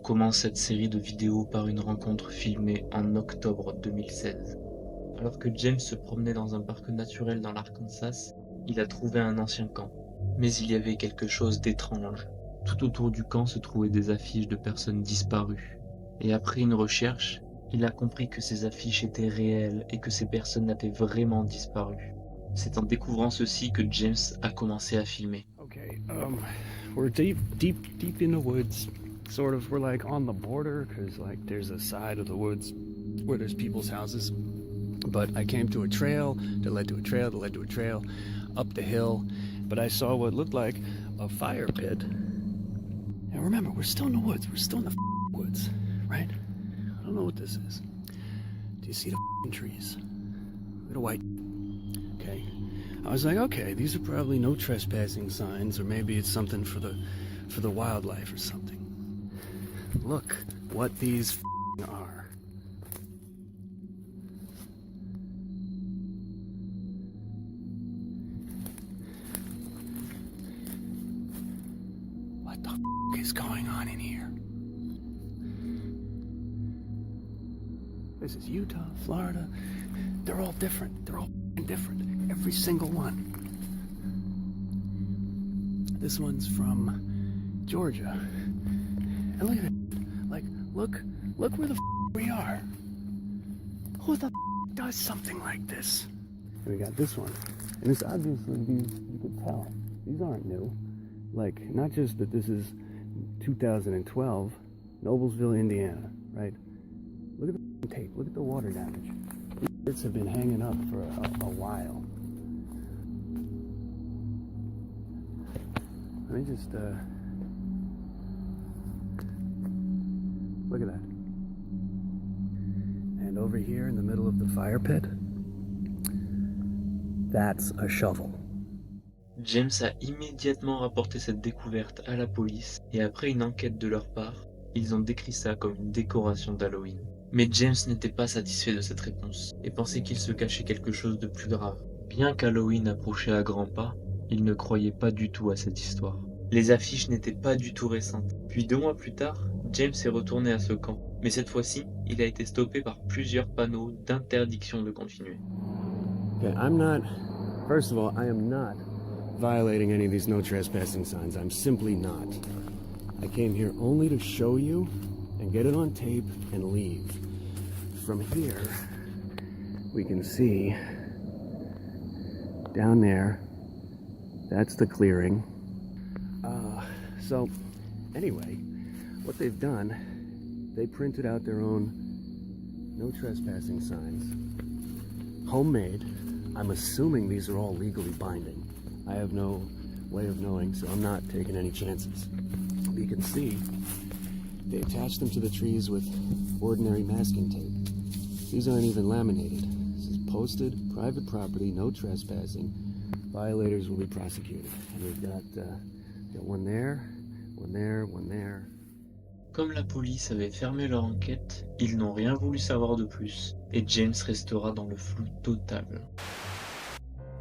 commence cette série de vidéos par une rencontre filmée en octobre 2016. Alors que James se promenait dans un parc naturel dans l'Arkansas, il a trouvé un ancien camp. Mais il y avait quelque chose d'étrange. Tout autour du camp se trouvaient des affiches de personnes disparues. Et après une recherche, il a compris que ces affiches étaient réelles et que ces personnes avaient vraiment disparu. C'est en découvrant ceci que James a commencé à filmer. Okay, we're deep in the woods. Sort of, we're like on the border because like there's a side of the woods where there's people's houses. But I came to a trail that led to a trail that led to a trail up the hill. But I saw what looked like a fire pit. And remember, we're still in the woods. We're still in the woods, right? I don't know what this is. Do you see the trees? Look at the white. Okay. I was like, okay, these are probably no trespassing signs, or maybe it's something for the wildlife or something. Look what these are. What the is going on in here? This is Utah, Florida. They're all different. They're all different. Every single one. This one's from Georgia. And look at it. Like, look where the we are. Who the does something like this? We got this one. And it's obviously, you could tell, these aren't new. Like, not just that this is 2012, Noblesville, Indiana, right? Look at the tape. Look at the water damage. These bits have been hanging up for a while. Let me just, look at that. And over here in the middle of the fire pit, that's a shovel. James a immédiatement rapporté cette découverte à la police et après une enquête de leur part, ils ont décrit ça comme une décoration d'Halloween. Mais James n'était pas satisfait de cette réponse et pensait qu'il se cachait quelque chose de plus grave. Bien qu'Halloween approchait à grands pas, il ne croyait pas du tout à cette histoire. Les affiches n'étaient pas du tout récentes. Puis 2 mois plus tard, James est retourné à ce camp. Mais cette fois-ci, il a été stoppé par plusieurs panneaux d'interdiction de continuer. Okay, first of all, I am not violating any of these no trespassing signs. I'm simply not. I came here only to show you and get it on tape and leave. From here, we can see down there, that's the clearing. So anyway, what they've done, they printed out their own no trespassing signs, homemade. I'm assuming these are all legally binding. I have no way of knowing, so I'm not taking any chances. You can see they attached them to the trees with ordinary masking tape. These aren't even laminated. This is posted, private property, no trespassing. Violators will be prosecuted. And we've got one there, one there, one there. Comme la police avait fermé leur enquête, ils n'ont rien voulu savoir de plus, et James restera dans le flou total.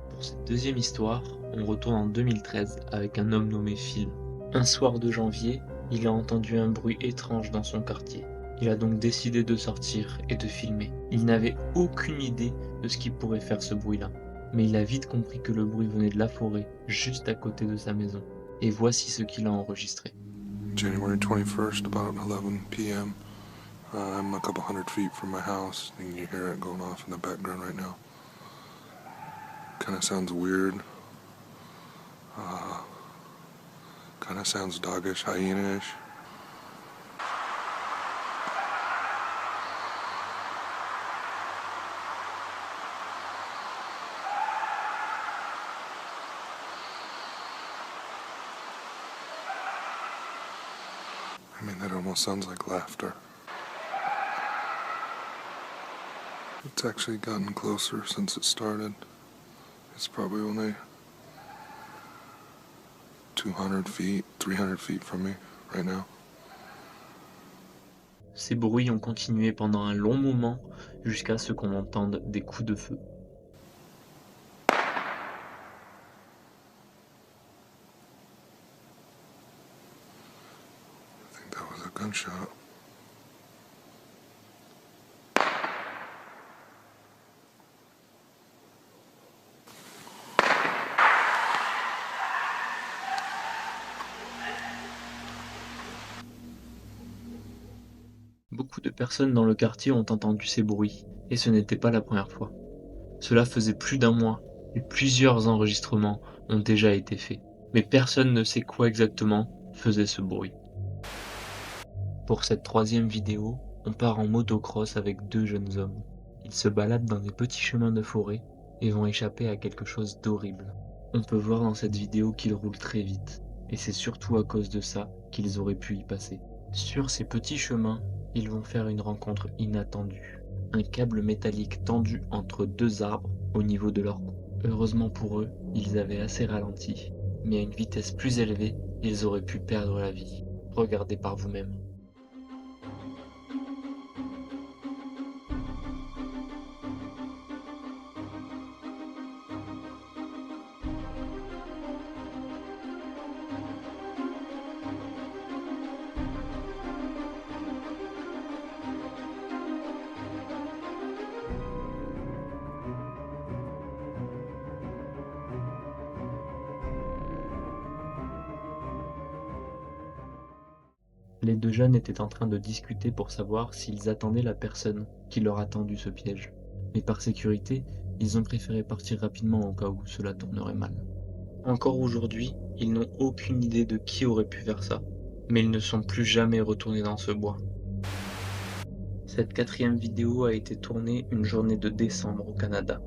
Pour cette deuxième histoire, on retourne en 2013 avec un homme nommé Phil. Un soir de janvier, il a entendu un bruit étrange dans son quartier. Il a donc décidé de sortir et de filmer. Il n'avait aucune idée de ce qui pourrait faire ce bruit-là, mais il a vite compris que le bruit venait de la forêt, juste à côté de sa maison. Et voici ce qu'il a enregistré. January 21st, about 11 p.m. I'm a couple hundred feet from my house, and you hear it going off in the background right now. Kind of sounds weird. Kind of sounds doggish, hyena-ish. I mean, that almost sounds like laughter. It's actually gotten closer since it started. It's probably only 200 feet, 300 feet from me right now. Ces bruits ont continué pendant un long moment jusqu'à ce qu'on entende des coups de feu. I think that was a gunshot. Beaucoup de personnes dans le quartier ont entendu ces bruits, et ce n'était pas la première fois. Cela faisait plus d'un mois, et plusieurs enregistrements ont déjà été faits. Mais personne ne sait quoi exactement faisait ce bruit. Pour cette troisième vidéo, on part en motocross avec deux jeunes hommes. Ils se baladent dans des petits chemins de forêt et vont échapper à quelque chose d'horrible. On peut voir dans cette vidéo qu'ils roulent très vite, et c'est surtout à cause de ça qu'ils auraient pu y passer. Sur ces petits chemins, ils vont faire une rencontre inattendue. Un câble métallique tendu entre deux arbres au niveau de leur cou. Heureusement pour eux, ils avaient assez ralenti, mais à une vitesse plus élevée, ils auraient pu perdre la vie. Regardez par vous-même. Les deux jeunes étaient en train de discuter pour savoir s'ils attendaient la personne qui leur a tendu ce piège. Mais par sécurité, ils ont préféré partir rapidement au cas où cela tournerait mal. Encore aujourd'hui, ils n'ont aucune idée de qui aurait pu faire ça, mais ils ne sont plus jamais retournés dans ce bois. Cette quatrième vidéo a été tournée une journée de décembre au Canada.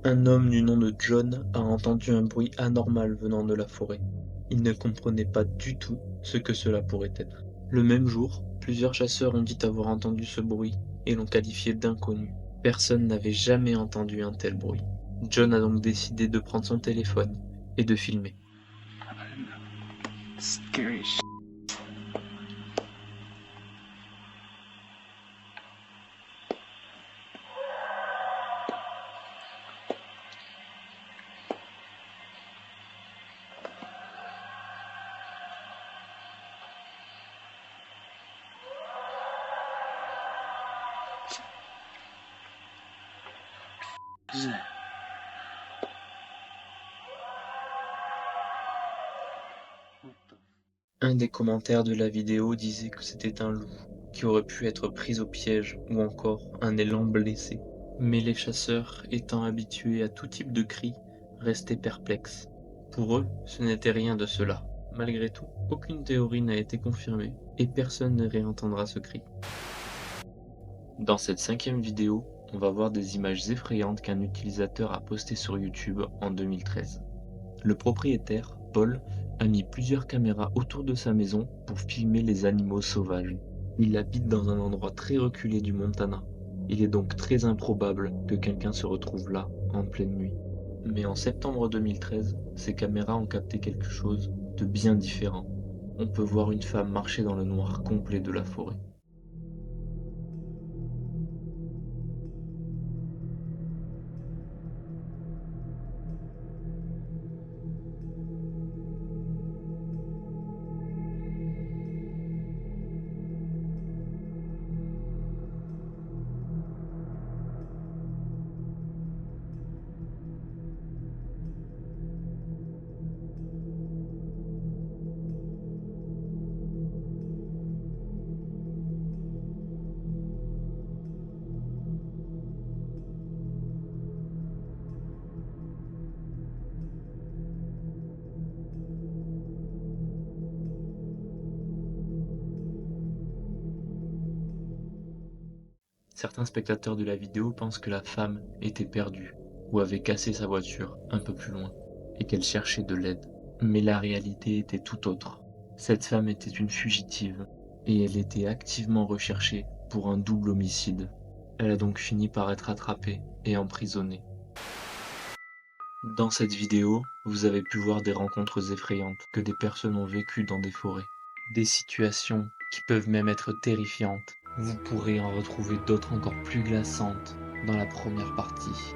Un homme du nom de John a entendu un bruit anormal venant de la forêt. Il ne comprenait pas du tout ce que cela pourrait être. Le même jour, plusieurs chasseurs ont dit avoir entendu ce bruit et l'ont qualifié d'inconnu. Personne n'avait jamais entendu un tel bruit. John a donc décidé de prendre son téléphone et de filmer. Scary shit. Un des commentaires de la vidéo disait que c'était un loup qui aurait pu être pris au piège ou encore un élan blessé. Mais les chasseurs, étant habitués à tout type de cris, restaient perplexes. Pour eux, ce n'était rien de cela. Malgré tout, aucune théorie n'a été confirmée et personne ne réentendra ce cri. Dans cette cinquième vidéo, on va voir des images effrayantes qu'un utilisateur a postées sur YouTube en 2013. Le propriétaire, Paul, a mis plusieurs caméras autour de sa maison pour filmer les animaux sauvages. Il habite dans un endroit très reculé du Montana. Il est donc très improbable que quelqu'un se retrouve là en pleine nuit. Mais en septembre 2013, ces caméras ont capté quelque chose de bien différent. On peut voir une femme marcher dans le noir complet de la forêt. Certains spectateurs de la vidéo pensent que la femme était perdue ou avait cassé sa voiture un peu plus loin et qu'elle cherchait de l'aide. Mais la réalité était tout autre. Cette femme était une fugitive et elle était activement recherchée pour un double homicide. Elle a donc fini par être attrapée et emprisonnée. Dans cette vidéo, vous avez pu voir des rencontres effrayantes que des personnes ont vécues dans des forêts. Des situations qui peuvent même être terrifiantes. Vous pourrez en retrouver d'autres encore plus glaçantes dans la première partie.